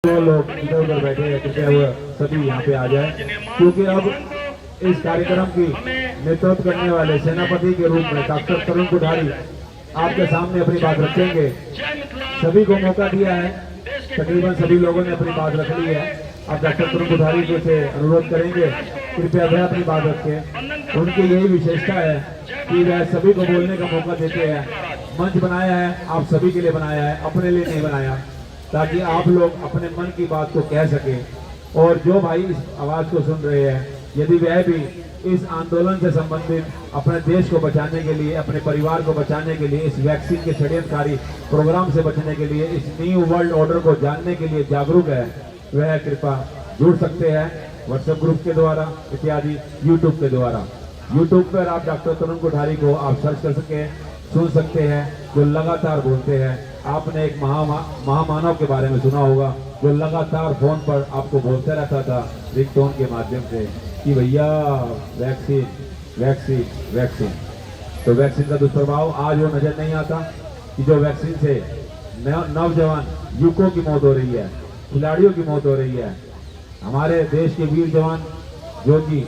जो लोग इधर उधर बैठे हैं कृपया वो सभी यहाँ पे आ जाए, क्योंकि अब इस कार्यक्रम की नेतृत्व करने वाले सेनापति के रूप में डॉक्टर तरुण कोठारी आपके सामने अपनी बात रखेंगे। सभी को मौका दिया है, तकरीबन सभी लोगों ने अपनी बात रख ली है। अब डॉक्टर तरुण कोठारी जी से अनुरोध करेंगे कृपया वह अपनी बात रखें। उनकी यही विशेषता है कि वह सभी को बोलने का मौका देते हैं। मंच बनाया है आप सभी के लिए बनाया है, अपने लिए नहीं बनाया, ताकि आप लोग अपने मन की बात को कह सकें। और जो भाई इस आवाज को सुन रहे हैं, यदि वह भी इस आंदोलन से संबंधित अपने देश को बचाने के लिए, अपने परिवार को बचाने के लिए, इस वैक्सीन के षड्यंत्रकारी प्रोग्राम से बचने के लिए, इस न्यू वर्ल्ड ऑर्डर को जानने के लिए जागरूक है, वह कृपया जुड़ सकते हैं व्हाट्सएप ग्रुप के द्वारा इत्यादि, यूट्यूब के द्वारा। यूट्यूब पर आप डॉक्टर तरुण कोठारी को आप सर्च कर सके, सुन सकते हैं, जो लगातार बोलते हैं। आपने एक महामानव के बारे में सुना होगा, जो लगातार फोन पर आपको बोलते रहता था रिंगटोन के माध्यम से कि भैया वैक्सीन वैक्सीन वैक्सीन। तो वैक्सीन का दुष्प्रभाव आज वो नजर नहीं आता कि जो वैक्सीन से नौजवान युवकों की मौत हो रही है, खिलाड़ियों की मौत हो रही है, हमारे देश के वीर जवान जो कि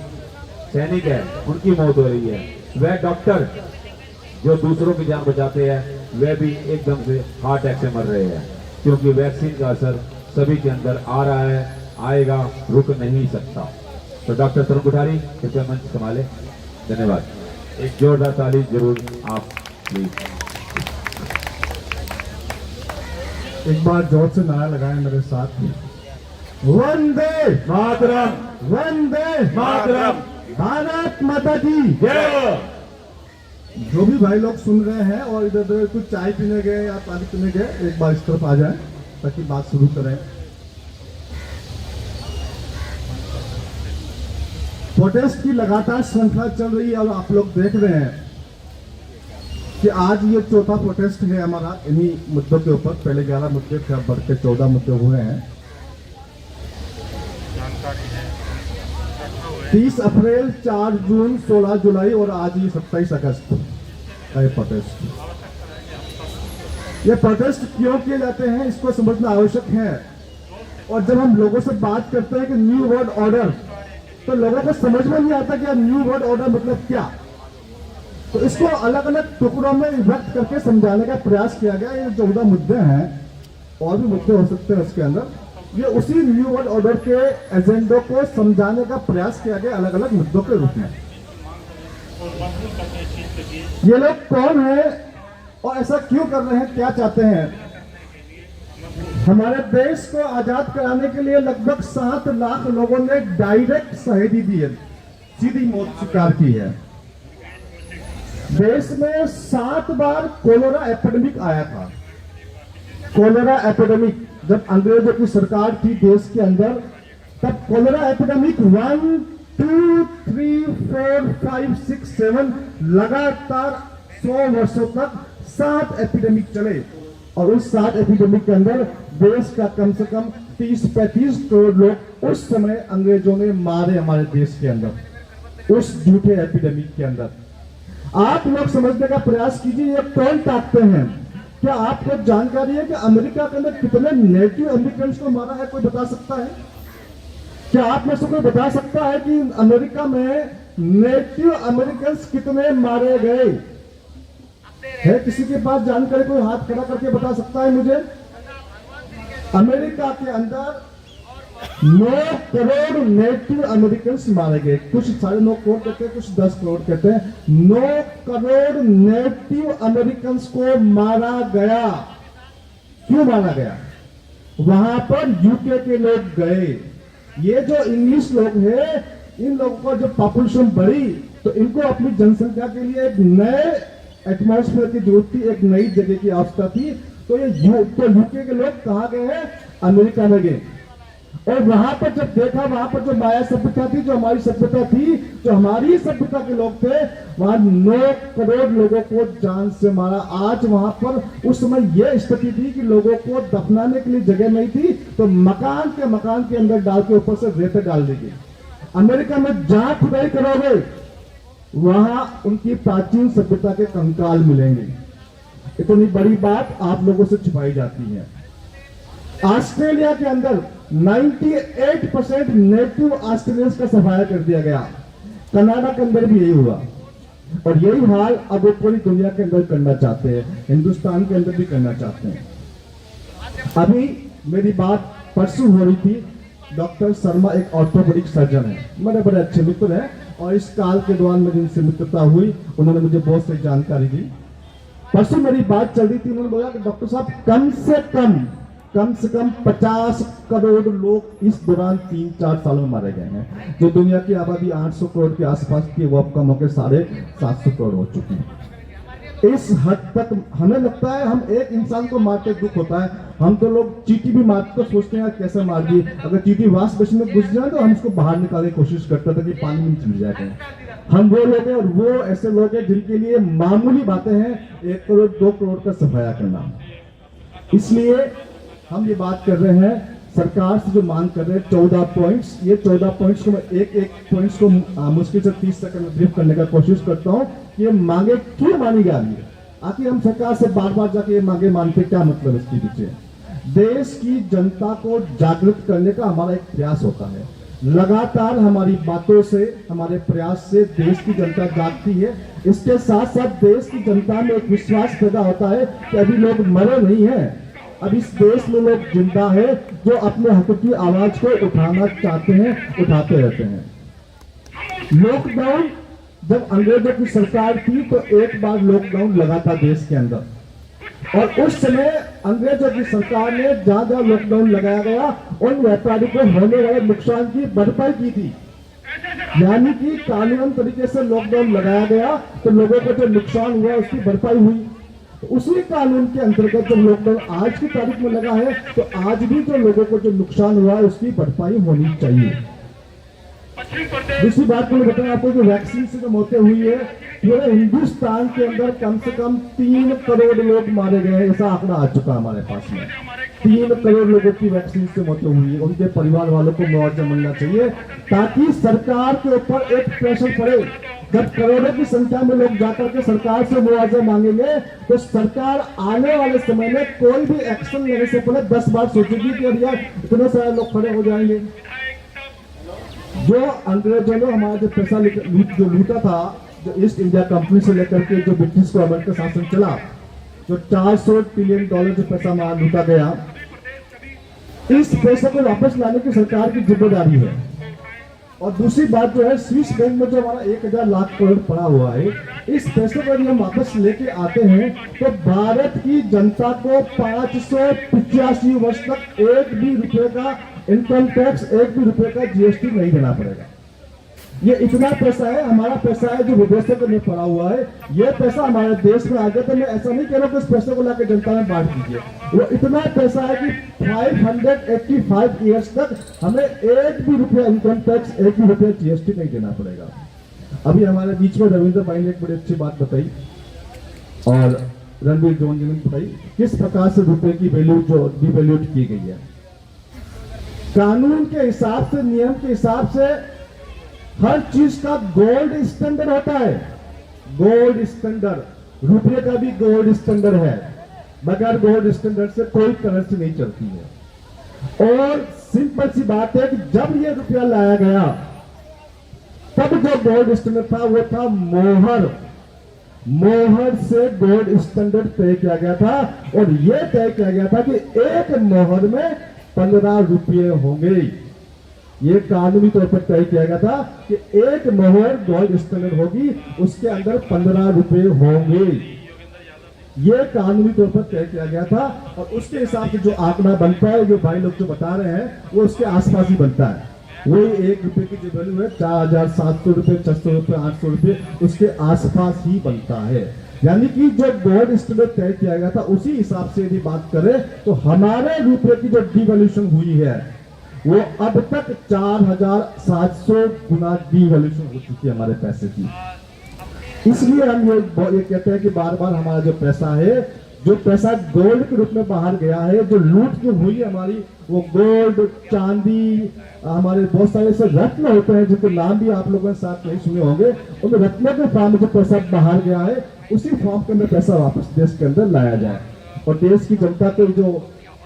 सैनिक है उनकी मौत हो रही है। वह डॉक्टर जो दूसरों की जान बचाते हैं वे भी एकदम से हार्ट अटैक से मर रहे हैं, क्योंकि वैक्सीन का असर सभी के अंदर आ रहा है, आएगा, रुक नहीं सकता। तो डॉक्टर तरुण कोठारी कृपया मंच संभाले। धन्यवाद। एक जोरदार ताली जरूर आप प्लीज। एक बार जोर से नारा लगाएं मेरे साथ। वंदे मातरम, वंदे मातरम, भारत माता की जय। जो भी भाई लोग सुन रहे हैं और इधर उधर कुछ चाय पीने गए या पानी पीने गए, एक बार इस तरफ आ जाएं ताकि बात शुरू करें। प्रोटेस्ट की लगातार श्रृंखला चल रही है और आप लोग देख रहे हैं कि आज ये चौथा प्रोटेस्ट है हमारा इन्हीं मुद्दों के ऊपर। पहले 11 मुद्दे थे, अब बढ़ के 14 मुद्दे हुए हैं। 30 अप्रैल, 4 जून, 16 जुलाई और आज ये 27 अगस्त का ये प्रोटेस्ट। ये प्रोटेस्ट क्यों किए जाते हैं इसको समझना आवश्यक है। और जब हम लोगों से बात करते हैं कि न्यू वर्ल्ड ऑर्डर, तो लोगों को समझ में नहीं आता कि न्यू वर्ल्ड ऑर्डर मतलब क्या। तो इसको अलग अलग टुकड़ों में विभक्त करके समझाने का प्रयास किया गया। ये 14 मुद्दे हैं, और भी मुद्दे हो सकते हैं उसके अंदर। ये उसी न्यू वर्ल्ड ऑर्डर के एजेंडो को समझाने का प्रयास किया गया अलग अलग मुद्दों के रूप में। ये लोग कौन है और ऐसा क्यों कर रहे हैं, क्या चाहते हैं? हमारे देश को आजाद कराने के लिए लगभग 7 लाख लोगों ने डायरेक्ट शहीदी दी है, सीधी मौत स्वीकार की है। देश में 7 बार कोलेरा एपिडेमिक आया था। कोलेरा एपिडेमिक जब अंग्रेजों की सरकार थी देश के अंदर, तब कोलेरा एपिडेमिक 1, 2, 3, 4, 5, 6, 7 लगातार 100 वर्षों तक 7 एपिडेमिक चले। और उस 7 एपिडेमिक के अंदर देश का कम से कम 30-35 करोड़ लोग उस समय अंग्रेजों ने मारे हमारे देश के अंदर, उस झूठे एपिडेमिक के अंदर। आप लोग समझने का प्रयास कीजिए, ये कौन ताकते हैं? क्या आपको जानकारी है कि अमेरिका के अंदर कितने नेटिव अमेरिकन को मारा है? कोई बता सकता है? क्या आप में से कोई बता सकता है कि अमेरिका में नेटिव अमेरिकन कितने मारे गए? है किसी के पास जानकारी? कोई हाथ खड़ा करके बता सकता है मुझे? अमेरिका के अंदर 9 करोड़ नेटिव अमेरिकन मारे गए। कुछ 9.5 करोड़ कहते हैं, कुछ 10 करोड़ कहते हैं। 9 करोड़ नेटिव अमेरिकन को मारा गया। क्यों मारा गया? वहां पर यूके के लोग गए। ये जो इंग्लिश लोग हैं, इन लोगों को जब पॉपुलेशन बढ़ी तो इनको अपनी जनसंख्या के लिए एक नए एटमॉस्फेयर की जरूरत थी, एक नई जगह की आवश्यकता थी। तो यूके के लोग कहाँ गए हैं? अमेरिका में गए। और वहां पर जब देखा, वहां पर जो माया सभ्यता थी, जो हमारी सभ्यता थी, जो हमारी सभ्यता के लोग थे, वहां 9 करोड़ लोगों को जान से मारा। आज वहां पर उस समय यह स्थिति थी कि लोगों को दफनाने के लिए जगह नहीं थी, तो मकान के अंदर डाल के ऊपर से रेत डाल दी गई। अमेरिका में जहां खुदाई करोगे वहां उनकी प्राचीन सभ्यता के कंकाल मिलेंगे। इतनी बड़ी बात आप लोगों से छुपाई जाती है। ऑस्ट्रेलिया के अंदर 98% नेटिव ऑस्ट्रेलियंस का सफाया कर दिया गया। कनाडा के अंदर भी यही हुआ और यही हाल अब वो पूरी दुनिया के अंदर करना चाहते हैं, हिंदुस्तान के अंदर भी करना चाहते हैं। अभी मेरी बात परसों हो रही थी, डॉक्टर शर्मा एक ऑर्थोपेडिक सर्जन है, मेरे बड़े अच्छे मित्र हैं और इस काल के दौरान मेरी उनसे मित्रता हुई, उन्होंने मुझे बहुत सी जानकारी दी। परसों मेरी बात चल रही थी, उन्होंने बोला कि डॉक्टर साहब कम से कम 50 करोड़ लोग इस दौरान 3-4 सालों में मारे गए हैं। जो दुनिया की आबादी 800 करोड़ के आसपास थी वो अब कम होकर 750 करोड़ हो चुकी है। इस हद तक हमें लगता है हम एक इंसान को मारते दुख होता है, हम तो लोग चींटी भी मारते तो सोचते हैं कैसे मार दी, अगर चींटी वाश बेसिन में घुस जाए तो हम उसको बाहर निकालने की कोशिश करते थे कि पानी में चल जाए। हम वो लोग हैं और वो ऐसे लोग हैं जिनके लिए मामूली बातें हैं 1 करोड़ 2 करोड़ का सफाया करना। इसलिए हम ये बात कर रहे हैं, सरकार से जो मांग कर रहे हैं 14 पॉइंट्स, ये 14 पॉइंट्स को मैं एक पॉइंट्स को मुश्किल से 30 सेकंड में ब्रीफ करने का कोशिश करता हूं कि ये मांगे क्यों मानी जा रही है। आखिर हम सरकार से बार बार जाके ये मांगे मानते, क्या मतलब इसके पीछे? देश की जनता को जागरूक करने का हमारा एक प्रयास होता है। लगातार हमारी बातों से, हमारे प्रयास से देश की जनता जागती है। इसके साथ साथ देश की जनता में एक विश्वास पैदा होता है कि अभी लोग मरे नहीं है, अब इस देश में लोग जिंदा है जो अपने हक की आवाज को उठाना चाहते हैं, उठाते रहते हैं। लॉकडाउन जब अंग्रेजों की सरकार थी तो एक बार लॉकडाउन लगा था देश के अंदर और उस समय अंग्रेजों की सरकार ने जहां जहां लॉकडाउन लगाया गया उन व्यापारियों को होने वाले नुकसान की भरपाई की थी। यानी कि कानूनन तरीके से लॉकडाउन लगाया गया तो लोगों को जो नुकसान हुआ उसकी भरपाई हुई। उसी कानून के अंतर्गत जब लॉकडाउन आज की तारीख में लगा है तो आज भी जो लोगों को जो नुकसान हुआ है उसकी भरपाई होनी चाहिए। दूसरी बात मैंने बताया आपको कि वैक्सीन से जो मौतें हुई है, पूरे हिंदुस्तान के अंदर कम से कम 3 करोड़ लोग मारे गए, ऐसा आंकड़ा आ चुका हमारे पास में। 3 करोड़ लोगों की वैक्सीन से मौतें हुई है। उनके परिवार वालों को मुआवजा मिलना चाहिए ताकि सरकार के ऊपर एक प्रेशर पड़े। जब करोड़ों की संख्या में लोग जाकर के सरकार से मुआवजा मांगेंगे तो सरकार आने वाले समय में कोई भी एक्शन लेने से पहले 10 बार सोचेगी कि अब यार इतने सारे लोग खड़े हो जाएंगे। जो अंग्रेजों ने हमारा जो पैसा जो लूटा था, जो ईस्ट इंडिया कंपनी से लेकर के जो ब्रिटिश गवर्नमेंट का शासन चला, जो $400 ट्रिलियन जो पैसा हमारा लूटा गया, इस पैसे को वापस लाने की सरकार की जिम्मेदारी है। और दूसरी बात जो है, स्विस बैंक में जो हमारा 1000 लाख करोड़ पड़ा हुआ है, इस पैसे को यदि हम वापस लेके आते हैं तो भारत की जनता को 585 वर्ष तक 1 भी रुपए का इनकम टैक्स, 1 भी रुपए का जीएसटी नहीं देना पड़ेगा। ये इतना पैसा है, हमारा पैसा है जो विदेशों में पड़ा हुआ है। ये पैसा हमारे देश में आ गया तो मैं ऐसा नहीं कह रहा हूं कि इस पैसे को लाकर जनता में बांट दीजिए। वो इतना पैसा है कि 585 ईयर्स तक हमें 1 भी रुपया इनकम टैक्स, 1 भी रुपया जीएसटी नहीं देना पड़ेगा। अभी हमारे बीच में रविंद्र भाई ने एक बड़ी अच्छी बात बताई और रणवीर जोन जी ने बताई किस प्रकार से रुपए की वैल्यू जो डिवैल्यूट की गई है। कानून के हिसाब से, नियम के हिसाब से हर चीज का गोल्ड स्टैंडर्ड होता है। गोल्ड स्टैंडर्ड, रुपये का भी गोल्ड स्टैंडर्ड है। बगैर गोल्ड स्टैंडर्ड से कोई करेंसी नहीं चलती है। और सिंपल सी बात है कि जब ये रुपया लाया गया तब जो गोल्ड स्टैंडर्ड था वो था मोहर। मोहर से गोल्ड स्टैंडर्ड तय किया गया था और यह तय किया गया था कि एक मोहर में 15 रुपये होंगे। ये कानूनी तौर पर तय किया गया था कि एक मोहर गोल्ड स्टैंडर्ड होगी, उसके अंदर 15 रुपये होंगे। ये कानूनी तौर पर तय किया गया था और उसके हिसाब से जो आंकड़ा बनता है, जो भाई लोग जो बता रहे हैं, वो उसके आसपास ही बनता है। वही 1 रुपए की जो वैल्यू है 4700 रुपये, 600 रुपये, 800 रुपये, उसके आसपास ही बनता है। यानी कि जो गोल्ड स्टैंडर्ड तय किया गया था उसी हिसाब से यदि बात करें तो हमारे रुपये की जो डिवैल्यूशन हुई है वो अब तक 4700 गुना डिवैल्यूशन हो चुकी है हमारे पैसे की। इसलिए हम ये कहते हैं कि बार बार हमारा जो पैसा है, जो पैसा गोल्ड के रूप में बाहर गया है, जो लूट की हुई है हमारी, वो गोल्ड, चांदी, हमारे बहुत सारे ऐसे रत्न होते हैं जिनके नाम भी आप लोगों ने साथ नहीं सुने होंगे, उन रत्नों के फॉर्म में जो पैसा बाहर गया है उसी फॉर्म के अंदर पैसा वापस देश के अंदर लाया जाए और देश की जनता को जो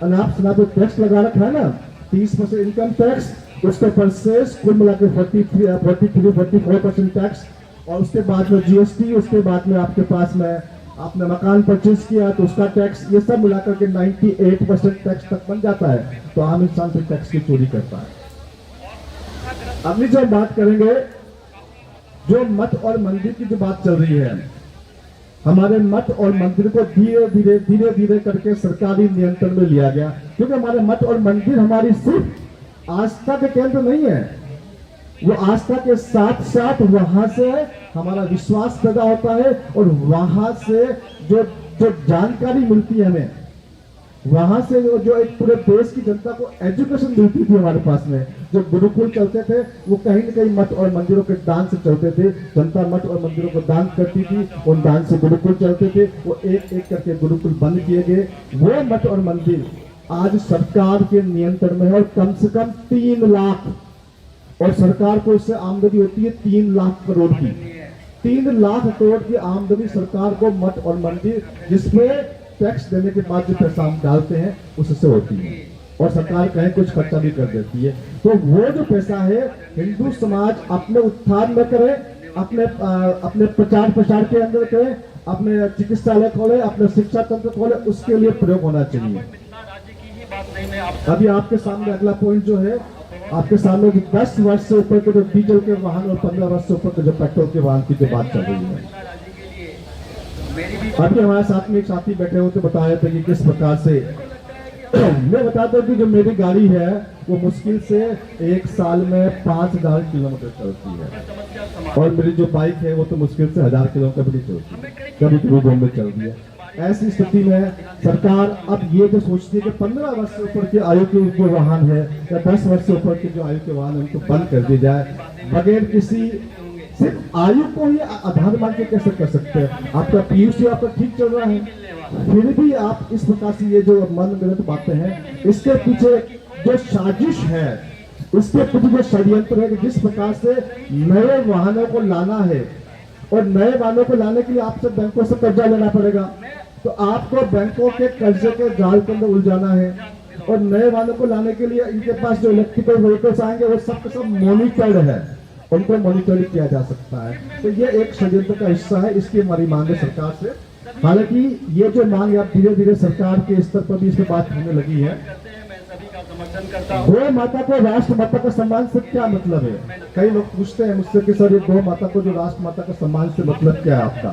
अनाप शनाप टैक्स लगा रखा है ना, 30% इनकम टैक्स, उसके ऊपर सेस कुल मिला के 44% टैक्स, और उसके बाद में जीएसटी, उसके बाद में आपके पास में आपने मकान परचेज किया तो उसका टैक्स, ये सब मिलाकर के 98% टैक्स तक बन जाता है। तो आम इंसान से टैक्स की चोरी करता है। अगली जो बात करेंगे, जो मठ और मंदिर की जो बात चल रही है, हमारे मठ और मंदिर को धीरे धीरे करके सरकारी नियंत्रण में लिया गया, क्योंकि हमारे मठ और मंदिर हमारी सिर्फ आस्था के केंद्र नहीं है, वो आस्था के साथ साथ वहां से हमारा विश्वास पैदा होता है, और वहां से जो जानकारी मिलती है हमें, वहां से जो एक पूरे देश की जनता को एजुकेशन मिलती थी। हमारे पास में जो गुरुकुल चलते थे वो कहीं न कहीं मठ और मंदिरों के दान से चलते थे। जनता मठ और मंदिरों को दान करती थी, उन दान से गुरुकुल चलते थे, वो एक एक करके गुरुकुल बंद किए गए। वो मठ और मंदिर आज सरकार के नियंत्रण में है, और कम से कम 3 लाख, और सरकार को इससे आमदनी होती है 3 लाख करोड़ की। 3 लाख करोड़ की आमदनी सरकार को मठ और मंदिर, जिसपे टैक्स देने के बाद जो पैसा हम डालते हैं उससे होती है, और सरकार कहीं कुछ खर्चा भी कर देती है। तो वो जो पैसा है हिंदू समाज अपने उत्थान में करे, अपने प्रचार प्रसार के अंदर करे, अपने चिकित्सालय खोले, अपने शिक्षा तंत्र खोले, उसके लिए प्रयोग होना चाहिए। अभी आपके सामने अगला पॉइंट जो है, आपके सामने 10 वर्ष से ऊपर के जो डीजल के वाहन और 15 वर्ष से ऊपर के जो पेट्रोल के वाहन की जो बात चल रही है। अभी हमारे साथ में एक साथी बैठे हुए थे, बता रहे थे कि किस प्रकार से मैं बताता हूँ कि जो मेरी गाड़ी है वो मुश्किल से 1 साल में 5000 किलोमीटर चलती है, और मेरी जो बाइक है वो तो मुश्किल से 1000 किलोमीटर भी नहीं चलती, कभी कभी बॉम्बे चल रही है। ऐसी स्थिति में सरकार अब ये जो सोचती है कि 15 वर्ष से ऊपर की आयु के जो वाहन है या 10 वर्ष से ऊपर के जो आयु के वाहन है उनको बंद कर दिया जाए, बगैर किसी, सिर्फ आयु को ही आधार मान के कैसे कर सकते हैं। आपका पीयूसी आपका ठीक चल रहा है, फिर भी आप इस प्रकार से ये जो मन गलत बातें हैं, इसके पीछे जो साजिश है, इसके पीछे जो षड्यंत्र है कि जिस प्रकार से नए वाहनों को लाना है, और नए वाहनों को लाने के लिए आपसे बैंकों से कर्जा लेना पड़ेगा, तो आपको बैंकों के कर्जे के जाल के अंदर उलझाना है, और नए वाहनों को लाने के लिए इनके पास जो इलेक्ट्रिकल व्हीकल्स आएंगे वो सब मॉनिटर्ड है, उनको मॉनिटर किया जा सकता है। तो ये एक षड्यंत्र का हिस्सा है, इसकी हमारी मांग है सरकार से। हालांकि ये जो मांग है धीरे धीरे सरकार के स्तर पर भी इस पर बात होने लगी है। गौ माता को राष्ट्र माता का सम्मान से क्या मतलब है? कई लोग पूछते हैं मुझसे कि सर ये गौ माता को जो राष्ट्र माता का सम्मान से मतलब क्या है आपका?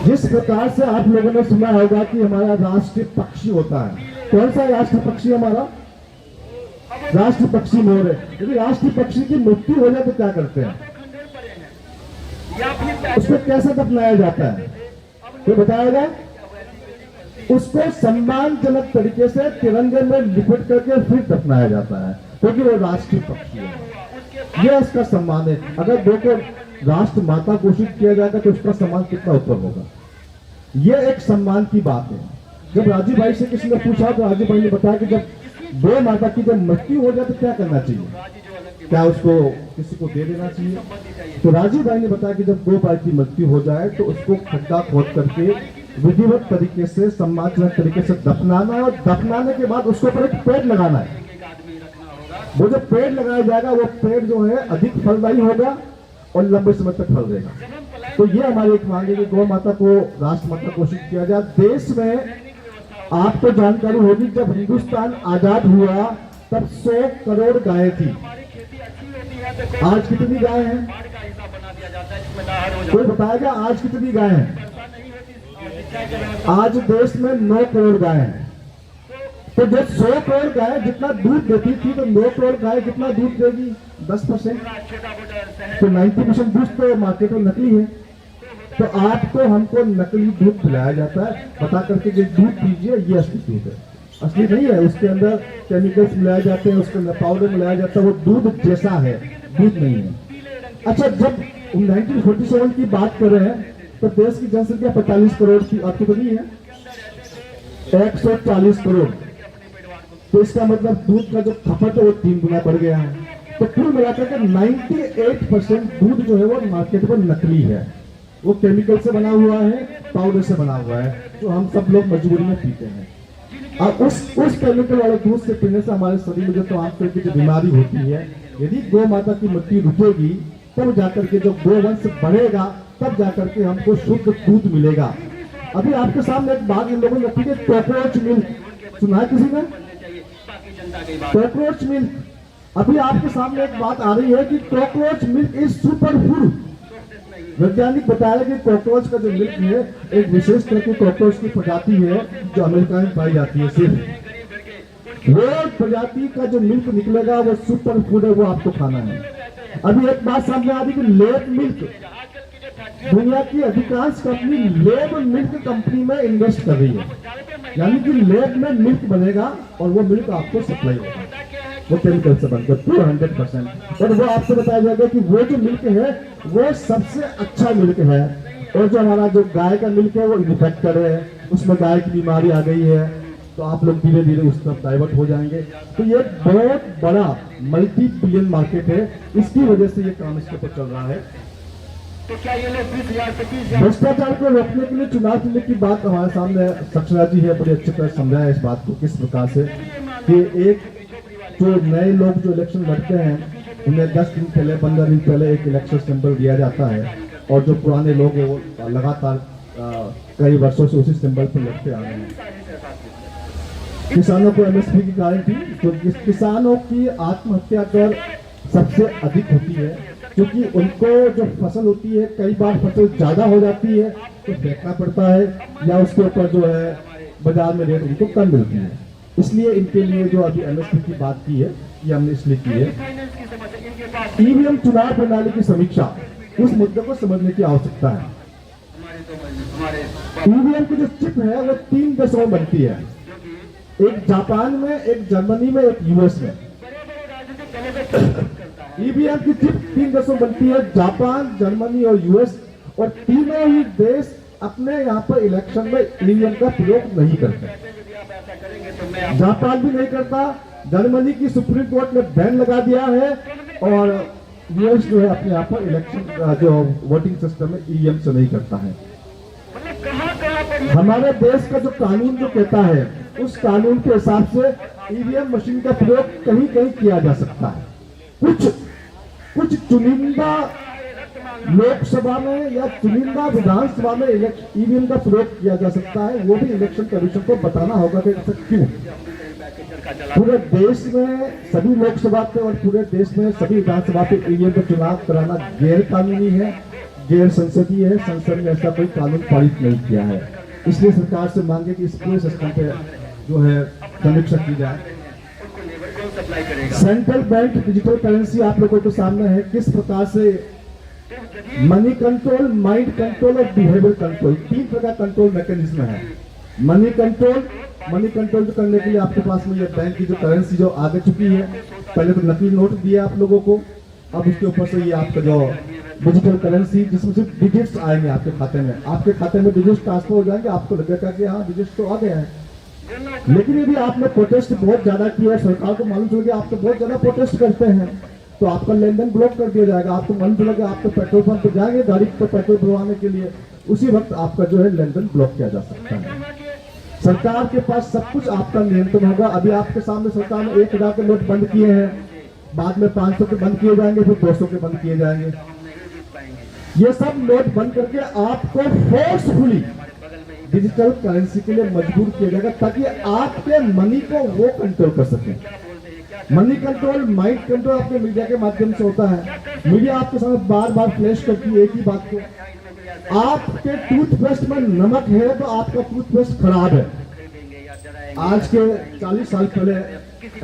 जिस प्रकार से आप लोगों ने सुना होगा कि हमारा राष्ट्रीय पक्षी होता है, कौन सा राष्ट्रीय पक्षी हमारा? राष्ट्रीय पक्षी मोर है। यदि राष्ट्रीय पक्षी की मृत्यु हो जाए तो क्या करते हैं? उसको कैसे दफनाया जाता है तो बताएगा? उसको सम्मानजनक तरीके से तिरंगे में लिपट करके फिर दफनाया जाता है, क्योंकि वो राष्ट्रीय पक्षी है। यह उसका सम्मान है। अगर दो को राष्ट्र माता घोषित किया जाएगा तो उसका सम्मान कितना ऊपर होगा। यह एक सम्मान की बात है। जब राजीव भाई से किसी ने पूछा तो राजीव भाई ने बताया कि जब गौ माता की जब मृत्यु हो जाए तो क्या करना चाहिए, क्या उसको किसी को दे देना चाहिए? तो राजीव भाई ने बताया कि जब गौ माता की मृत्यु हो जाए तो उसको खड्डा खोद करके विधिवत तरीके से सम्मानजनक तरीके से दफनाना है, और दफनाने के बाद उसके ऊपर एक पेड़ लगाना है। वो जो पेड़ लगाया जाएगा वो पेड़ जो है अधिक फलदायी होगा और लंबे समय तक फल देगा। तो ये हमारी एक मांग है कि गौ माता को राष्ट्र माता घोषित किया जाए। देश में आपको जानकारी होगी जब हिंदुस्तान आजाद हुआ तब 100 करोड़ गायें थी। आज कितनी गायें हैं? कोई बताएगा आज कितनी गायें हैं? आज देश में 9 करोड़ गायें हैं। तो जो 100 करोड़ गाय जितना दूध देती थी तो 9 करोड़ गाय कितना दूध देगी? 10%। तो 90% दूध तो मार्केट में नकली है। तो आपको हमको नकली दूध पिलाया जाता है, बता करके जो दूध पीजिए ये असली दूध है। असली नहीं है, उसके अंदर केमिकल्स मिलाए जाते हैं, उसके अंदर पाउडर मिलाया जाता है, वो दूध जैसा है, दूध नहीं है। अच्छा, जब 1947 की बात कर रहे हैं तो देश की जनसंख्या 45 करोड़ की, अब कितनी है? 140 करोड़। तो इसका मतलब दूध का जो खपत है वो 3 गुना बढ़ गया है। तो कुल मिलाकर के 98% दूध जो है वो मार्केट पर नकली है। वो केमिकल से बना हुआ है, पाउडर से बना हुआ है, जो हम सब लोग मजबूरी में पीते हैं। अब उस केमिकल वाले दूध से पीने से हमारे शरीर में जो तो आमतौर की जो बीमारी होती है, यदि गौ माता की मिट्टी रुकेगी तब जाकर के जो गोवंश बढ़ेगा, तब जाकर के हमको शुद्ध दूध मिलेगा। अभी आपके सामने एक बात इन लोगों ने रखी है, कॉकरोच मिल्क। सुना है किसी ने? Cockroach milk. अभी आपके सामने एक बात आ रही है कि cockroach milk is super food. वैज्ञानिक बताया कि कॉकरोच का जो मिल्क है एक विशेष तरह की कॉकरोच की प्रजाति है जो अमेरिका में पाई जाती है। सिर्फ वो प्रजाति का जो मिल्क निकलेगा वो सुपर फूड है, वो आपको खाना है। अभी एक बात सामने आ रही कि लेब मिल्क, दुनिया की अधिकांश कंपनी लेब मिल्क कंपनी में इन्वेस्ट कर रही है, यानी कि लेब में मिल्क बनेगा और वो मिल्क आपको सप्लाई होगा, वो केमिकल से बनकर 200%। और वो आपसे बताया जाएगा कि वो जो मिल्क है वो सबसे अच्छा मिल्क है, और जो हमारा जो गाय का मिल्क है वो इन्फेक्टेड है, उसमें गाय की बीमारी आ गई है, तो आप लोग धीरे धीरे उस तरफ डाइवर्ट हो जाएंगे। तो ये बहुत बड़ा मल्टी बिलियन मार्केट है, इसकी वजह से ये काम इसके ऊपर चल रहा है। तो क्या ये लोग 20,000 भ्रष्टाचार को रोकने के लिए चुनाव चिन्ह की बात हमारे सामने सक्षरा जी है, बड़ी अच्छी तरह समझाया इस बात को किस प्रकार से कि एक जो नए लोग जो इलेक्शन लड़ते हैं उन्हें 10 दिन पहले 15 दिन पहले एक इलेक्शन सिंबल दिया जाता है, और जो पुराने लोग हैं वो लगातार कई वर्षों से उसी सिंबल पर लड़ते आ रहे हैं। किसानों को एमएसपी की गारंटी, तो किसानों की आत्महत्या दर सबसे अधिक होती है, क्योंकि उनको जो फसल होती है कई बार फसल ज्यादा हो जाती है तो फेंकना पड़ता है, या उसके ऊपर जो है बाजार में रेट उनको कम मिलती है। इसलिए इनके लिए जो अभी एमएसपी की बात की है ये हमने इसलिए की है। ईवीएम चुनाव प्रणाली की समीक्षा, उस मुद्दे को समझने की आवश्यकता है। ईवीएम की जो चिप है वो 3 देशों में बनती है, एक जापान में, एक जर्मनी में, एक यूएस में। ईवीएम की चिप 3 देशों बनती है, जापान, जर्मनी और यूएस, और तीनों ही देश अपने यहाँ पर इलेक्शन में ईवीएम का प्रयोग नहीं करते। जापान भी नहीं करता, जर्मनी की सुप्रीम कोर्ट ने बैन लगा दिया है, और यूएस जो है अपने यहाँ पर इलेक्शन जो वोटिंग सिस्टम है ईवीएम से नहीं करता है। हमारे देश का जो कानून जो कहता है उस कानून के हिसाब से ईवीएम मशीन का प्रयोग कहीं कहीं किया जा सकता है, कुछ चुनिंदा लोकसभा में या चुनिंदा विधानसभा में ईवीएम का प्रयोग किया जा सकता है, वो भी इलेक्शन कमीशन को बताना होगा कि क्यों। पूरे देश में सभी लोकसभा पे और पूरे देश में सभी विधानसभा पे ईवीएम का चुनाव कराना गैर कानूनी है, गैर संसदीय है। संसद ने ऐसा कोई कानून पारित नहीं किया है, इसलिए सरकार से मांगे कि इस पूरे सिस्टम पे जो है समीक्षा की जाए। सेंट्रल बैंक डिजिटल करेंसी आप लोगों के सामने है, किस प्रकार से मनी कंट्रोल, माइंड कंट्रोल और बिहेवियर कंट्रोल, 3 प्रकार कंट्रोल मैकेनिज्म है। मनी कंट्रोल जो करने के लिए आपके पास में ये बैंक की जो करेंसी जो आगे चुकी है, पहले तो नकली नोट दिया आप लोगों को, अब उसके ऊपर से ये आपका जो डिजिटल करेंसी जिसमें सिर्फ डिजिट्स आएंगे आपके खाते में, आपके खाते में डिजिट्स ट्रांसफर हो जाएंगे, आपको लगेगा कि हाँ डिजिट्स तो आ गया है। लेकिन यदि आपने प्रोटेस्ट बहुत ज्यादा किया है, सरकार को मालूम चल गया आप तो बहुत ज्यादा प्रोटेस्ट करते हैं, तो आपका लेन देन ब्लॉक कर दिया जाएगा। आपको मालूम चलेगा आप तो पेट्रोल पंप पे जाएंगे गाड़ी पर पेट्रोल भरवाने के लिए, उसी वक्त आपका जो है लेन देन ब्लॉक किया जा सकता है। सरकार के पास सब कुछ आपका नियंत्रण होगा। अभी आपके सामने सरकार ने 1000 के नोट बंद किए हैं, बाद में 500 के बंद किए जाएंगे, फिर 200 के बंद किए जाएंगे। ये सब नोट बंद करके आपको फोर्सफुली डिजिटल करेंसी के लिए मजबूर किया जाएगा, ताकि आपके मनी को वो कंट्रोल कर सके। मनी कंट्रोल, माइंड कंट्रोल आपके मीडिया के माध्यम से होता है। मीडिया आपके सामने बार बार फ्लैश करती है एक ही बात को, आपके टूथपेस्ट में नमक है तो आपका टूथपेस्ट खराब है। आज के 40 साल पहले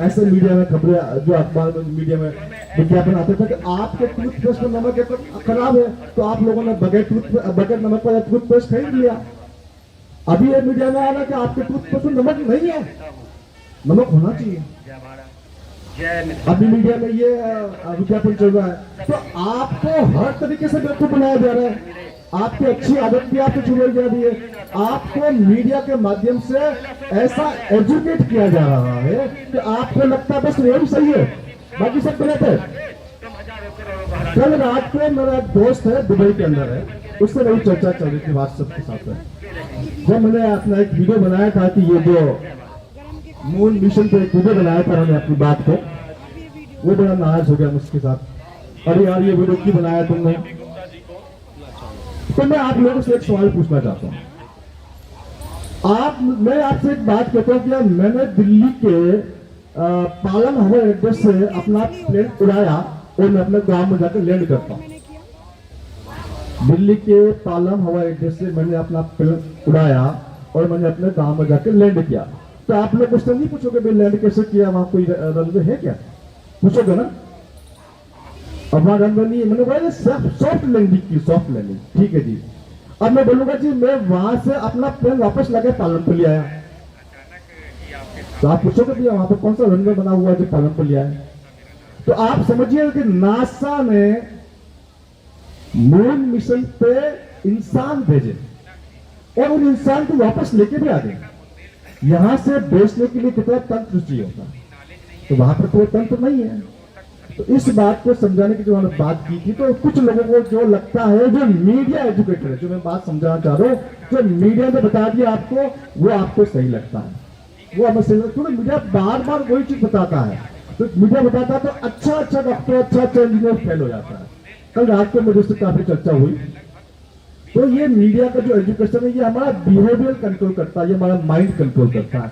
ऐसे मीडिया में खबरें, जो अखबार में मीडिया में विज्ञापन आते थे कि आपके टूथपेस्ट में नमक है तो खराब है, तो आप लोगों ने बगैर नमक वाला टूथपेस्ट खरीद लिया। अभी ये मीडिया में आ रहा है कि आपके टूथपेस्ट में नमक नहीं है, नमक होना चाहिए। अभी मीडिया में ये विज्ञापन चल रहा है, तो आपको हर तरीके से बेवकूफ बनाया जा रहा है। आपकी अच्छी आदत भी आपको छुड़ाई जा रही है, आपको मीडिया के माध्यम से ऐसा एजुकेट किया जा रहा है कि आपको लगता है बस यही सही है, बाकी सब गलत है। कल रात को मेरा दोस्त है दुबई के अंदर है, उससे मेरी चर्चा चल रही थी व्हाट्सएप के साथ में। जब मैंने अपना एक वीडियो बनाया था कि ये जो मून मिशन पे एक वीडियो बनाया था मैंने अपनी बात को, वो बड़ा नाराज हो गया मुझके साथ। अरे यार ये वीडियो क्यों बनाया तुमने? तो मैं आप लोगों से एक सवाल पूछना चाहता हूँ। मैं आपसे एक बात कहता हूँ कि मैंने दिल्ली के पालम हवाई अड्डे से अपना प्लेन उड़ाया और मैं अपने गांव में जाकर लैंड करता हूँ। दिल्ली के पालम हवाई अड्डे से मैंने अपना प्लेन उड़ाया और मैंने अपने गांव में जाकर लैंड किया। तो आप लोग क्वेश्चन नहीं पूछोगे भाई लैंड कैसे किया, वहां कोई रनवे है क्या? पूछोगे ना? अब वहां रनवे नहीं है, मैंने बोला सॉफ्ट लैंडिंग की, सॉफ्ट लैंडिंग, ठीक है जी। अब मैं बोलूंगा जी मैं वहां से अपना प्लेन वापस लगा पालन पर ले आया, तो आप पूछोगे भैया वहां पर कौन सा रनवे बना हुआ है जो पालन पर ले आया? तो आप समझिए कि नासा ने मून मिशन पे इंसान भेजे और उन इंसान को वापस लेके भी आ गए। यहां से बेचने के लिए कितना तंत्र चाहिए होता है, तो वहां पर कोई तंत्र नहीं है। तो इस बात को समझाने की जो हमने बात की थी, तो कुछ लोगों को जो लगता है, जो मीडिया एजुकेटेड है, जो मैं बात समझाना चाह रहा हूं, जो मीडिया ने बता दिया आपको, वो आपको सही लगता है, वो हमें सही लगता है। मीडिया बार बार वही चीज बताता है, तो मीडिया बताता है तो अच्छा डॉक्टर, अच्छा इंजीनियर फेल हो जाता है। कल रात को मेरे से काफी चर्चा हुई। तो ये मीडिया का जो एजुकेशन है, ये हमारा बिहेवियर कंट्रोल करता है, ये हमारा माइंड कंट्रोल करता है।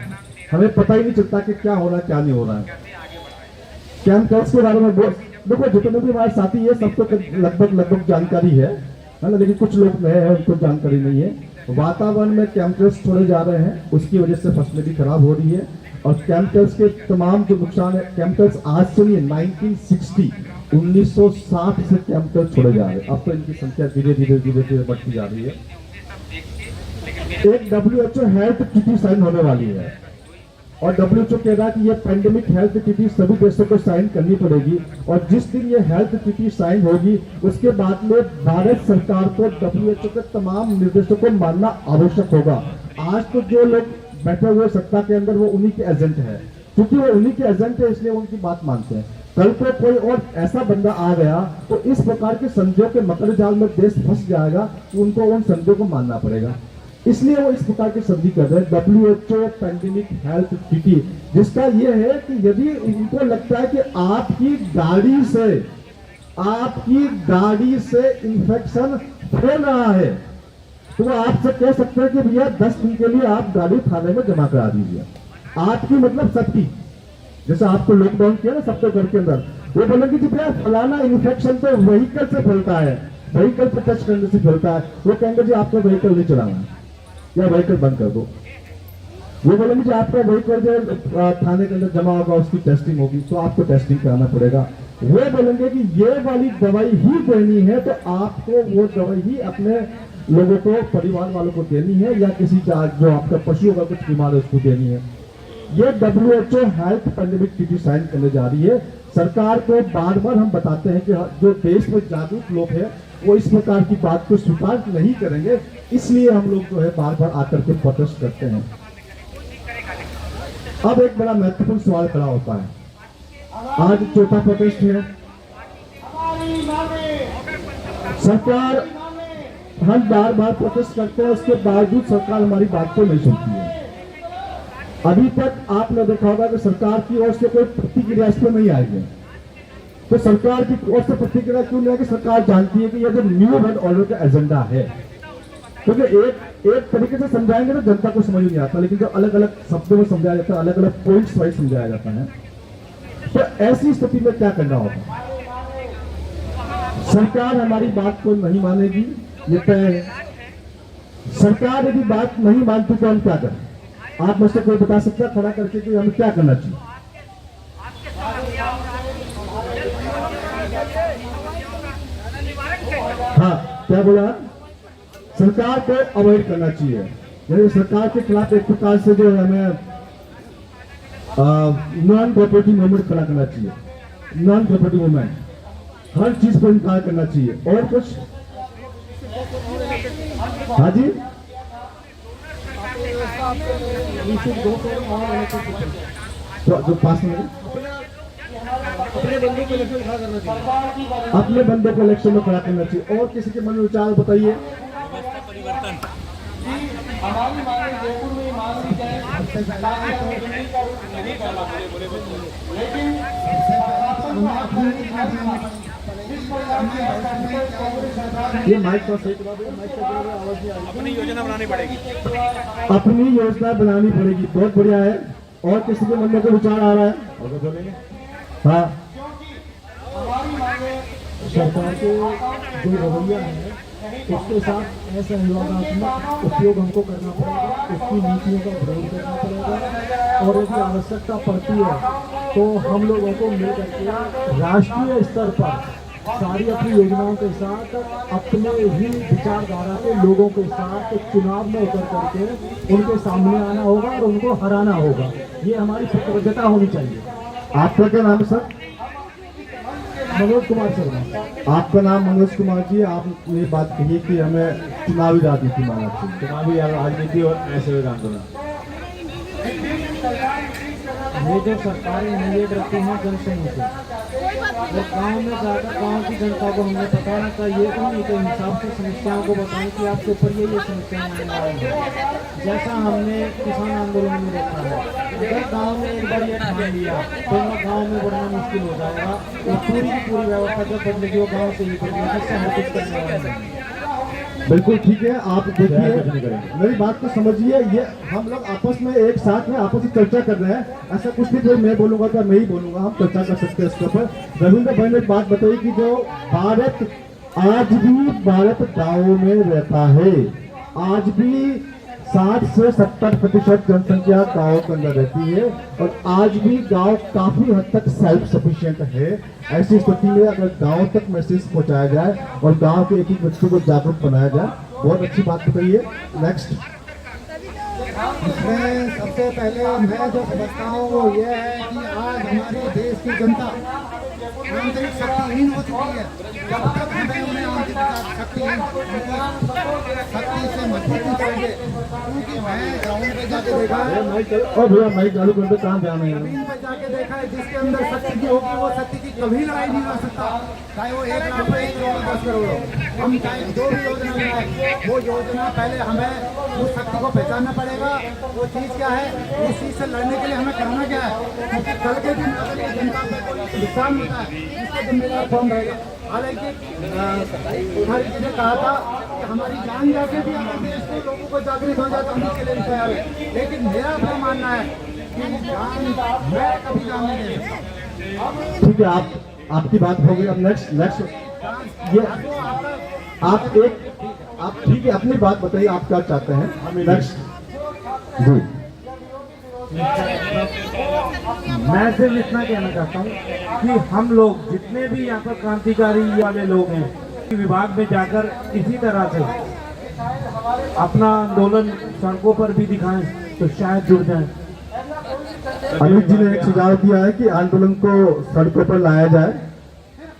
हमें पता ही नहीं चलता कि क्या हो रहा है क्या नहीं हो रहा है। कैंपस के बारे में देखो, जितने भी हमारे साथी है सबको लगभग जानकारी है ना, लेकिन कुछ लोग नए हैं, उनको जानकारी नहीं है। वातावरण में केमिकल्स छोड़े जा रहे हैं, उसकी वजह से फसलें भी खराब हो रही है। और केमिकल्स के तमाम जो नुकसान है, केमिकल्स आज से नहीं, 1960 से केमिकल छोड़े जा रहे हैं। अब तो इनकी संख्या धीरे धीरे बढ़ती जा रही है। एक WHO हेल्थ ट्रीटी साइन होने वाली है और WHO कह रहा है कि ये पैंडेमिक हेल्थ ट्रीटी सभी देशों को साइन करनी पड़ेगी। और जिस दिन ये हेल्थ ट्रीटी साइन होगी, उसके बाद में भारत सरकार को WHO के तमाम निर्देशों को मानना आवश्यक होगा। आज तो जो लोग बैठे हुए सत्ता के अंदर, वो उन्हीं के एजेंट है, क्योंकि वो उन्हीं के एजेंट है, इसलिए उनकी बात मानते हैं। कल को कोई और ऐसा बंदा आ गया तो इस प्रकार के संधियों के मकर जाल में देश फंस जाएगा कि उनको उन संधियों को मानना पड़ेगा। इसलिए वो इस प्रकार की संधि कर रहे हैं, WHO पैंडेमिक हेल्थ ट्रीटी, जिसका ये है कि यदि उनको लगता है कि आपकी गाड़ी से इंफेक्शन फैल रहा है, तो वो आपसे कह सकते हैं कि भैया 10 दिन के लिए आप गाड़ी थाने में जमा करा दीजिए। आपकी मतलब सबकी, जैसे आपको लॉकडाउन किया ना सबके घर के अंदर, वो बोलेंगे कि भैया फलाना इन्फेक्शन तो व्हीकल से फैलता है, व्हीकल पर टच करने से फैलता है। वो कहेंगे जी आपको व्हीकल नहीं चलाना या व्हीकल बंद कर दो। वो बोलेंगे जी आपका व्हीकल जो थाने के अंदर जमा होगा, उसकी टेस्टिंग होगी, तो आपको टेस्टिंग कराना पड़ेगा। वो बोलेंगे कि ये वाली दवाई ही देनी है, तो आपको वो दवाई ही अपने लोगों को, परिवार वालों को देनी है, या किसी जो आपका पशु होगा कुछ बीमार है उसको देनी है। ये WHO health pandemic treaty sign करने जा रही है। सरकार को बार बार हम बताते हैं कि जो देश में जागरूक लोग हैं वो इस प्रकार की बात को स्वीकार नहीं करेंगे, इसलिए हम लोग जो है बार बार आकर के प्रोटेस्ट करते हैं। अब एक बड़ा महत्वपूर्ण सवाल खड़ा होता है, आज चौथा प्रोटेस्ट है। सरकार, हम बार बार प्रोटेस्ट करते हैं, उसके बावजूद सरकार हमारी बात को नहीं सुनती है। अभी तक आपने देखा होगा कि सरकार की ओर से कोई प्रतिक्रिया इस पर नहीं आई है। तो सरकार की ओर से प्रतिक्रिया क्यों नहीं आई? कि सरकार जानती है कि यह जो न्यू वर्ल्ड ऑर्डर का एजेंडा है, क्योंकि एक तरीके से समझाएंगे तो जनता को समझ नहीं आता, लेकिन जो अलग अलग शब्दों में समझाया जाता है, अलग अलग पॉइंट्स वाइज समझाया जाता है, तो ऐसी स्थिति में क्या करना होगा? सरकार हमारी बात को नहीं मानेगी, ये तय है। सरकार यदि बात नहीं मानती तो हम क्या करें? आप मुझसे कोई बता सकता है खड़ा करके कि हमें क्या करना चाहिए? हाँ, क्या बोला? सरकार को अवॉइड करना चाहिए, यानी सरकार के खिलाफ एक प्रकार से जो है हमें नॉन कोऑपरेटिव मूवमेंट खड़ा करना चाहिए। नॉन कोऑपरेटिव मूवमेंट, हर चीज को इनकार करना चाहिए। और कुछ? हाँ जी, तो जो पास में अपने बंदों को इलेक्शन में खड़ा करना चाहिए। और किसी के मन में विचार बताइए। हमारी मांगे जयपुर में मांग ली जाए ताकि हमें दिल्ली का रुख नहीं करना पड़े। लेकिन जिस प्रकार की कांग्रेस सरकार ये माइक पर सही करा दो, माइक से आवाज नहीं आ रही। अपनी योजना बनानी पड़ेगी। अपनी योजना बनानी पड़ेगी, बहुत बढ़िया है। और किसी के मन में कोई विचार आ रहा है? और कुछ बोलेंगे? हाँ, हमारी मांगे सरकार के जो रवैया है उसके साथ ऐसा विवादात्मक उपयोग हमको करना पड़ेगा, उसकी नीतियों का विरोध करना पड़ेगा। और यदि आवश्यकता पड़ती है तो हम लोगों को मिल करके राष्ट्रीय स्तर पर सारी अपनी योजनाओं के साथ अपने ही विचारधारा के लोगों के साथ चुनाव में उतर करके उनके सामने आना होगा और उनको हराना होगा। ये हमारी प्रतिबद्धता होनी चाहिए। आपका क्या नाम है सर? मनोज कुमार शर्मा। आपका नाम मनोज कुमार जी। आपने बात कही कि हमें चुनावी राजनीति मानना चाहिए। चुनावी राजनीति और ऐसे आंदोलन। ये जो सरकारें निवेद रखती हैं जनसंघ से, वो गांव में जाकर गांव की जनता को हमने बताना चाहिए कि नहीं तो हिसाब से समस्याओं को बताएं कि आपके ऊपर ये समस्याएं आने वाली हैं। जैसा हमने किसान आंदोलन में देखा है, अगर गांव में एक बार ये ठान लिया तो उनका गांव में बढ़ना मुश्किल हो जाएगा। वो पूरी की पूरी व्यवस्था जब बदलेगी वो गाँव से ही बदलेगी, जिससे हम कुछ करने वाले हैं। बिल्कुल ठीक है। आप कुछ नहीं देखिए, करेंगे। मेरी बात को समझिए। ये हम लोग आपस में एक साथ में आपस में चर्चा कर रहे हैं। ऐसा कुछ नहीं कोई मैं बोलूंगा तो मैं ही बोलूंगा, हम चर्चा कर सकते हैं इसके ऊपर। रविंद्र भाई ने एक बात बताई कि जो भारत आज भी भारत गाँवों में रहता है। आज भी 60 से 70% जनसंख्या गाँव के अंदर रहती है और आज भी गांव काफी हद तक सेल्फ सफिशिएंट है। ऐसी स्थिति में अगर गांव तक मैसेज पहुंचाया जाए और गांव के एक एक बच्चे को जागरूक बनाया जाए, बहुत अच्छी बात बताइए। नेक्स्ट। इसमें सबसे पहले मैं जो समझता हूँ वो ये है कि आज हमारे देश की जनता आंतरिक शक्तिहीन हो चुकी है। जब तक हमें उन्हें आंतरिक शक्तिहीन शक्ति से मजबूत नहीं करेंगे, क्योंकि मैं ग्राउंड पे जाके देखा है, और भैया माइक चालू कर दो, कहाँ जाना है? जमीन पे जाके देखा है, जिसके अंदर शक्ति की होगी वो शक्ति की कभी लड़ाई नहीं लड़ सकता, चाहे वो 1 लाख हो, 1 करोड़ 10 करोड़ हो। हम चाहे जो भी योजना बनाए, वो योजना पहले हमें उस शक्ति को पहचानना पड़ेगा। वो चीज़ क्या है, उस चीज़ से लड़ने के लिए हमें करना क्या है, क्योंकि कल के दिन अगर ये जनता पे कोई नुकसान होता है इसका जिम्मेदार कौन रहेगा। हालांकि हर किसी ने कहा था कि हमारी जान जाके भी अगर देश के लोगों को जागृत हो जाए तो हम उसके लिए भी तैयार है। लेकिन मेरा अपना मानना है कि जान मैं कभी जान नहीं दे सकता। ठीक है, आपकी बात हो गई। अब नेक्स्ट ये आप ठीक है, अपनी बात बताइए, आप क्या चाहते हैं? नेक्स्ट जी। मैं सिर्फ इतना कहना चाहता हूँ कि हम लोग जितने भी यहाँ पर क्रांतिकारी वाले लोग हैं, विभाग में जाकर इसी तरह से अपना आंदोलन सड़कों पर भी दिखाएं तो शायद जुड़ जाएं। अमित जी ने एक सुझाव दिया है कि आंदोलन को सड़कों पर लाया जाए।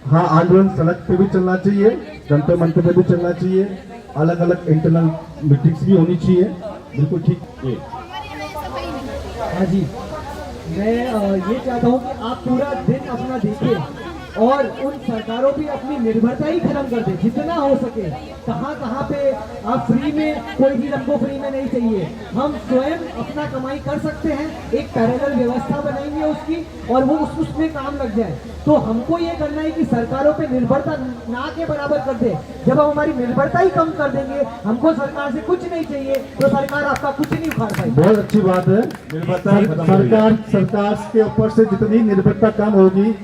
हाँ, आंदोलन सड़क पे भी चलना चाहिए, जंतर मंतर पे भी चलना चाहिए, अलग अलग इंटरनल मीटिंग्स भी होनी चाहिए। बिल्कुल ठीक। हाँ जी, मैं ये चाहता हूँ कि आप पूरा दिन अपना देखें और उन सरकारों की अपनी निर्भरता ही खत्म कर दें जितना हो सके। कहाँ पे आप फ्री में, कोई चीज हमको फ्री में नहीं चाहिए, हम स्वयं अपना कमाई कर सकते हैं। एक पैरेलल व्यवस्था बनाएंगे उसकी और वो उसमें काम लग जाए। तो हमको ये करना है कि सरकारों पे निर्भरता ना के बराबर कर दे। जब हम हमारी निर्भरता ही कम कर देंगे, हमको सरकार से कुछ नहीं चाहिए, तो सरकार आपका कुछ नहीं उखाड़ पाएगी। बहुत अच्छी बात है। सरकार के ऊपर से जितनी निर्भरता कम होगी।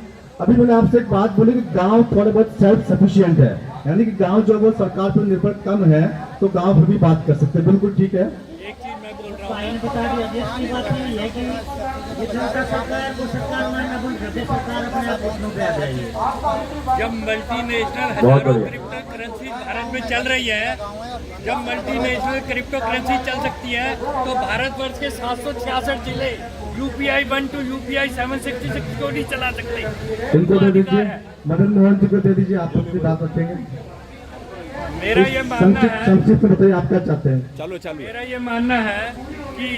अभी मैंने आपसे एक बात बोली कि गांव थोड़े बहुत सेल्फ सफिशिएंट है, यानी कि गांव जो वो सरकार पर निर्भर कम है तो गांव पर भी बात कर सकते हैं। बिल्कुल ठीक है। बता दिया जिसकी बात यही है कि ये जनता सरकार को सरकार मानना भूल जाते, सरकार अपने आप को पे आ जाएगी। जब मल्टीनेशनल हजारों क्रिप्टो करेंसी भारत में चल रही है, जब मल्टीनेशनल क्रिप्टो करेंसी चल सकती है, तो भारतवर्ष के 766 जिले UPI 1 to UPI 766 को नहीं चला सकते। इनको दे दीजिए, मदन मोहन जी को दे दीजिए, आप अपनी बात रखेंगे। मेरा ये मानना है, संक्षिप्त में बताइए आप क्या चाहते हैं? चलो मेरा ये मानना है कि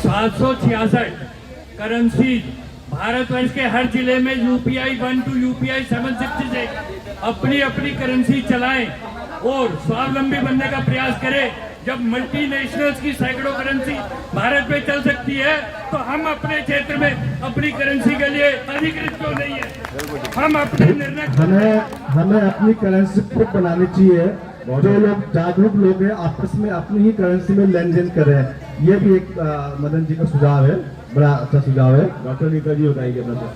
766 करेंसी भारतवर्ष के हर जिले में UPI 1 to UPI 766 अपनी अपनी करेंसी चलाएं और स्वावलंबी बनने का प्रयास करे। जब मल्टीनेशनल्स की सैकड़ों करेंसी भारत में चल सकती है तो हम अपने क्षेत्र में अपनी करेंसी के लिए अधिकृत क्यों नहीं है? हम अपने निर्णय हमें अपनी करेंसी खुद बनानी चाहिए। जो लोग जागरूक लोग हैं आपस में अपनी ही करेंसी में लेन देन करें। ये भी एक मदन जी का सुझाव है, बड़ा अच्छा सुझाव है। डॉक्टर नीता जी बताइए अपना।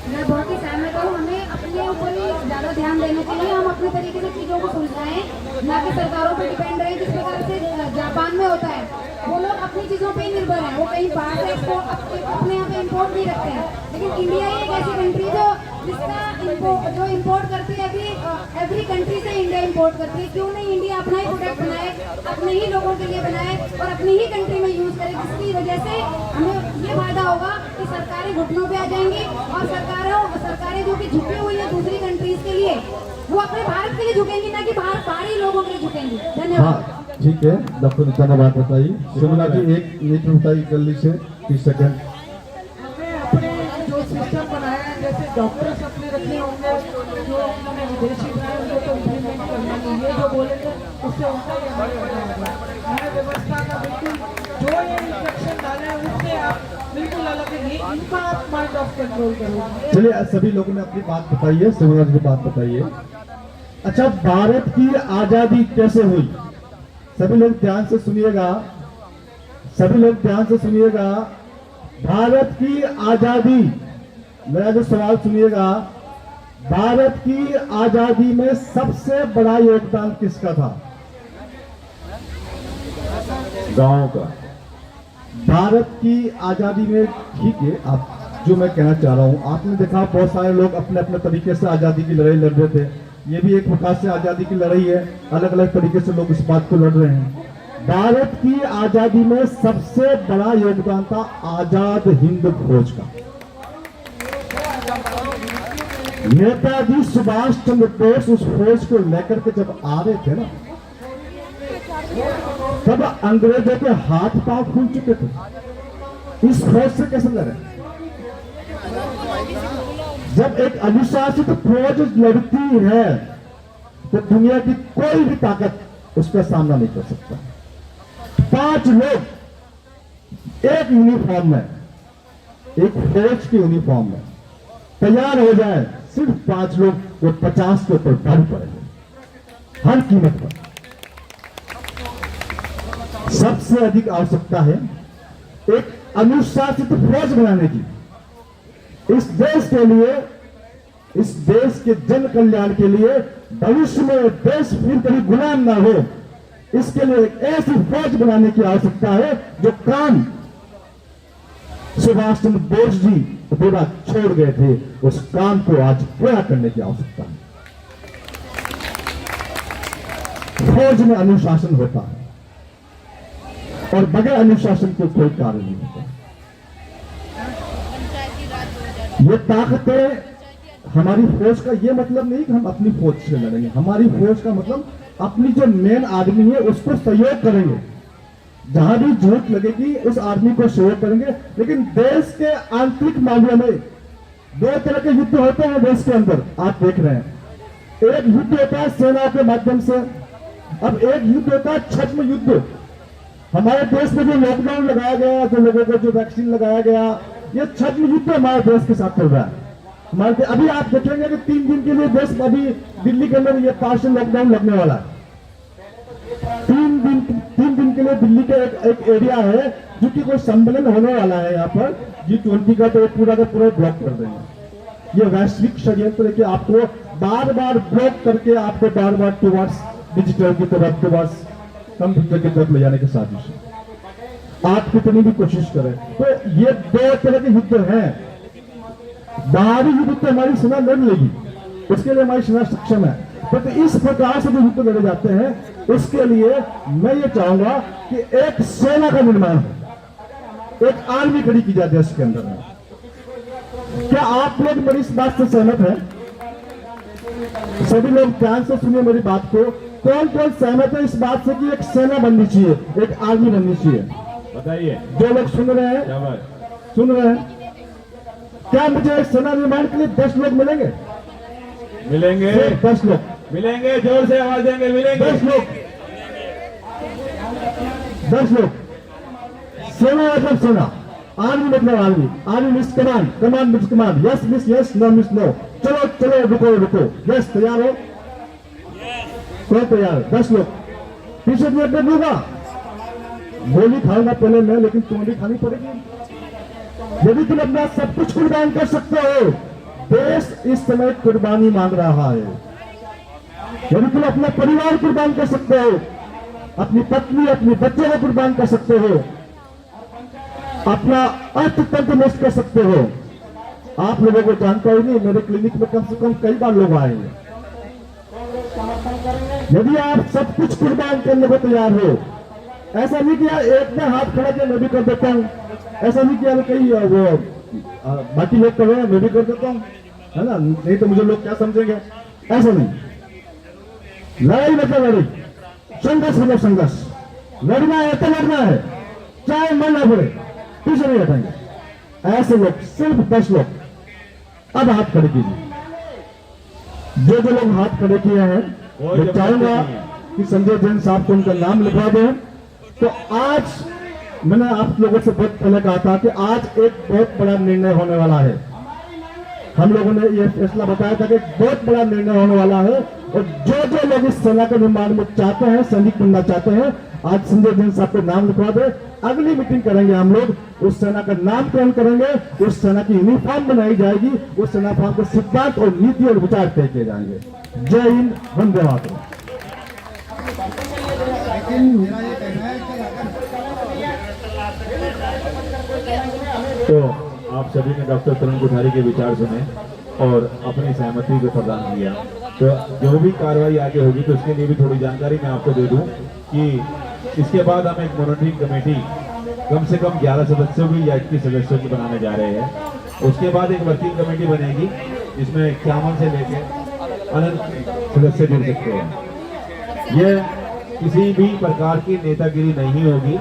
मैं बहुत ही सहमत हूँ। हमें अपने ऊपर ही ज्यादा ध्यान देना चाहिए। हम अपने तरीके से चीजों को सुलझाएं, ना कि सरकारों पर डिपेंड रहे। जिस प्रकार से जापान में होता है, वो लोग अपनी चीजों पे ही निर्भर हैं। वो कहीं बाहर से अपने यहाँ पे इम्पोर्ट नहीं रखते हैं। लेकिन इंडिया ही एक ऐसी कंट्री जो इम्पोर्ट करती है। अभी एवरी कंट्री से इंडिया इम्पोर्ट करती है। क्यों नहीं इंडिया अपना ही प्रोडक्ट बनाए, अपने ही लोगों के लिए बनाए और अपनी ही कंट्री में यूज करे, जिसकी वजह से हमें ये फायदा होगा कि सरकारें घुटनों पे आ जाएंगी और सरकारें जो कि झुकी हुई है दूसरी कंट्रीज के लिए, वो अपने भारत के लिए झुकेंगी, ना कि बाहरी लोगों के लिए झुकेंगी। धन्यवाद। हाँ ठीक है, डॉक्टर नीता ने बात बताई। शिमला जी एक मिनट बताइए जल्दी से, 30 सेकंड। हमें अपने जो सिस्टम बनाया है, जैसे डॉक्टर्स अपने रखे होंगे, जो उन्होंने विदेशी बनाए उनको तो इम्प्लीमेंट करना नहीं। ये जो बोलेंगे उससे उनका ही अमल करना होगा। हमें व्यवस्था का बिल्कुल जो ये इंस्ट्रक्शन डाले हैं उससे आप बिल्कुल अलग है। इनका आप माइंड ऑफ कंट्रोल करोगे। चलिए सभी लोगों ने अपनी बात बताइए, शिवराज जी बात बताइए। अच्छा, भारत की आजादी कैसे हुई? सभी लोग ध्यान से सुनिएगा, सभी लोग ध्यान से सुनिएगा। भारत की आजादी, मेरा जो सवाल सुनिएगा, भारत की आजादी में सबसे बड़ा योगदान किसका था? गाँव का। भारत की आजादी में, ठीक है, आप जो मैं कहना चाह रहा हूं, आपने देखा बहुत सारे लोग अपने अपने तरीके से आजादी की लड़ाई लड़ रहे थे। ये भी एक प्रकार से आजादी की लड़ाई है, अलग अलग तरीके से लोग इस बात को लड़ रहे हैं। भारत की आजादी में सबसे बड़ा योगदान था आजाद हिंद फौज का। नेताजी सुभाष चंद्र बोस उस फौज को लेकर के जब आ रहे थे ना, तब अंग्रेजों के हाथ पांव फूल चुके थे। इस फौज से कैसे लड़े? जब एक अनुशासित फौज लड़ती है तो दुनिया की कोई भी ताकत उसका सामना नहीं कर सकता। 5 लोग एक यूनिफॉर्म में, एक फौज की यूनिफॉर्म में तैयार हो जाए, सिर्फ 5 लोग वो 50 के ऊपर भारी पड़ेंगे हर कीमत पर। सबसे अधिक आवश्यकता है एक अनुशासित फौज बनाने की। इस देश के लिए, इस देश के जन कल्याण के लिए, भविष्य में देश फिर कभी गुलाम ना हो, इसके लिए एक ऐसी फौज बनाने की आवश्यकता है जो काम सुभाष चंद्र बोस जी पूरा छोड़ गए थे, उस काम को आज पूरा करने की आवश्यकता है। फौज में अनुशासन होता है और बगैर अनुशासन के कोई कार्य नहीं होता। ये ताकतें हमारी फौज का ये मतलब नहीं कि हम अपनी फौज से लड़ेंगे। हमारी फौज का मतलब अपनी जो मेन आर्मी है उसको सहयोग करेंगे, जहां भी जरूरत लगेगी उस आर्मी को सहयोग करेंगे। लेकिन देश के आंतरिक मामलों में 2 तरह के युद्ध होते हैं देश के अंदर, आप देख रहे हैं। एक युद्ध होता है सेनाओं के माध्यम से, अब एक युद्ध होता है छद्म युद्ध। हमारे देश में जो लॉकडाउन लगाया गया, जो लोगों को जो वैक्सीन लगाया गया, ये छद्म युद्ध हमारे देश के साथ चल रहा है। हमारे अभी आप देखेंगे कि 3 दिन के लिए देश, अभी दिल्ली के अंदर ये पार्शियल लॉकडाउन लगने वाला है। 3 दिन के लिए दिल्ली का एक एरिया है जो कि कोई सम्मेलन होने वाला है यहाँ पर G20 का, तो पूरा का पूरा ब्लॉक कर देंगे। ये वैश्विक षड्यंत्र है कि आपको बार बार ब्लॉक करके आपको बार बार टुवर्ड्स डिजिटल की तरफ, टुवर्ड्स कंप्यूटर की तरफ ले जाने की साजिश है। आप कितनी भी कोशिश करें, तो ये 2 तरह के युद्ध हैं। बाहरी युद्ध तो हमारी सेना लड़ लेगी, उसके लिए हमारी सेना सक्षम है, पर तो इस प्रकार से जो युद्ध लड़े जाते हैं उसके लिए मैं ये चाहूंगा कि एक सेना का निर्माण हो, एक आर्मी खड़ी की जाए देश के अंदर में। क्या आप लोग मेरी इस बात से सहमत हैं? सभी लोग ध्यान से सुनिए मेरी बात को। कौन कौन सहमत है इस बात से कि एक सेना बननी चाहिए, एक आर्मी बननी चाहिए? बताइए। जो लोग सुन रहे हैं, क्या बात? सुन रहे हैं, क्या मुझे एक सेना निर्माण के लिए 10 लोग मिलेंगे? मिलेंगे। सिर्फ 10 लोग। मिलेंगे, जोर से आवाज देंगे, मिलेंगे। 10 लोग। सेना मतलब सेना, आर्मी मतलब army, army miss command, command miss command, yes miss yes, no miss no. चलो चलो, रुको रुको, यस तैयार हो, कौन तैयार? 10 लोग। पीछे भी अपने दूंगा, गोली खाऊंगा पहले मैं, लेकिन तुम्हें खानी पड़ेगी। यदि तुम अपना सब कुछ कुर्बान कर सकते हो, देश इस समय कुर्बानी मांग रहा है। यदि तुम अपना परिवार कुर्बान कर सकते हो, अपनी पत्नी अपने बच्चे को कुर्बान कर सकते हो, अपना अर्थतंत्र नष्ट कर सकते हो। आप लोगों को जानता ही नहीं, मेरे क्लिनिक में कम से कम कई बार लोग आए हैं। यदि आप सब कुछ कुर्बान करने को तैयार हो, ऐसा नहीं किया एक ने हाथ खड़ा किया मैं भी कर देता हूँ, ऐसा नहीं किया कहीं वो बाकी लोग कर रहे हैं मैं भी कर देता हूँ, है ना, नहीं तो मुझे लोग क्या समझेंगे, ऐसा नहीं। लड़ाई मतलब लड़ाई, संघर्ष मतलब संघर्ष, लड़ना है तो लड़ना है, चाहे मरना पड़े, पीछे नहीं हटेंगे। ऐसे लोग सिर्फ 10 लोग। अब हाथ खड़े कीजिए। जो जो लोग हाथ खड़े किए हैं, मैं चाहूंगा कि संजय जैन साहब को उनका नाम लिखवा दें। तो आज मैंने आप लोगों से बहुत पहले कहा था कि आज एक बहुत बड़ा निर्णय होने वाला है। हम लोगों ने ये फैसला बताया था कि बहुत बड़ा निर्णय होने वाला है, और जो जो लोग इस सेना के निर्माण में चाहते हैं, सैनिक बनना चाहते हैं, आज संजय जैन साहब को नाम लिखवा दे। अगली मीटिंग करेंगे हम लोग, उस सेना का नामकरण करेंगे, उस सेना की यूनिफॉर्म बनाई जाएगी, उस सेना फॉर्म के सिद्धांत और नीति और विचार तय किए जाएंगे। जय हिंद, वंदे मातरम। लेकिन मेरा ये कहना है कि तो आप सभी ने डॉक्टर तरुण कोठारी के विचार सुने और अपनी सहमति को प्रदान किया। तो जो भी कार्रवाई आगे होगी तो उसके लिए भी थोड़ी जानकारी मैं आपको दे दूं कि इसके बाद हम एक मॉनिटरिंग कमेटी कम से कम 11 सदस्यों की या 21 सदस्यों की बनाने जा रहे हैं। उसके बाद एक वर्किंग कमेटी बनेगी जिसमें 51 से लेकर अनंत सदस्य जुड़ सकते हैं। यह किसी भी प्रकार की नेतागिरी नहीं होगी,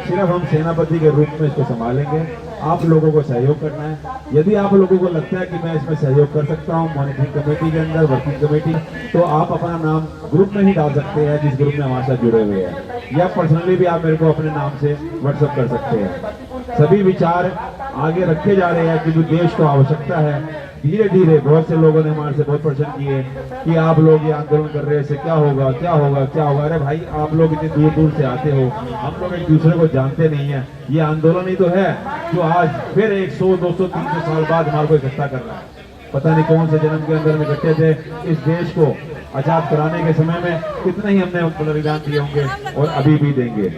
सिर्फ हम सेनापति के रूप में इसको संभालेंगे। आप लोगों को सहयोग करना है। यदि आप लोगों को लगता है कि मैं इसमें सहयोग कर सकता हूं मॉनिटरिंग कमेटी के अंदर, वर्किंग कमेटी, तो आप अपना नाम ग्रुप में ही डाल सकते हैं जिस ग्रुप में हमारे साथ जुड़े हुए हैं, या पर्सनली भी आप मेरे को अपने नाम से व्हाट्सएप कर सकते हैं। सभी विचार आगे रखे जा रहे हैं क्योंकि देश को आवश्यकता है। धीरे धीरे बहुत से लोगों ने हमारे से बहुत प्रश्न किए कि आप लोग ये आंदोलन कर रहे हैं, इससे क्या होगा क्या होगा क्या होगा। अरे भाई, आप लोग इतनी दूर दूर से आते हो, हम लोग एक दूसरे को जानते नहीं है। ये आंदोलन ही तो है जो आज फिर 100, 200, 300 साल बाद हमारे को इकट्ठा कर रहा है। पता नहीं कौन से जन्म के अंदर में इकट्ठे थे। इस देश को आजाद कराने के समय में कितने ही हमने बलिदान दिए होंगे और अभी भी देंगे।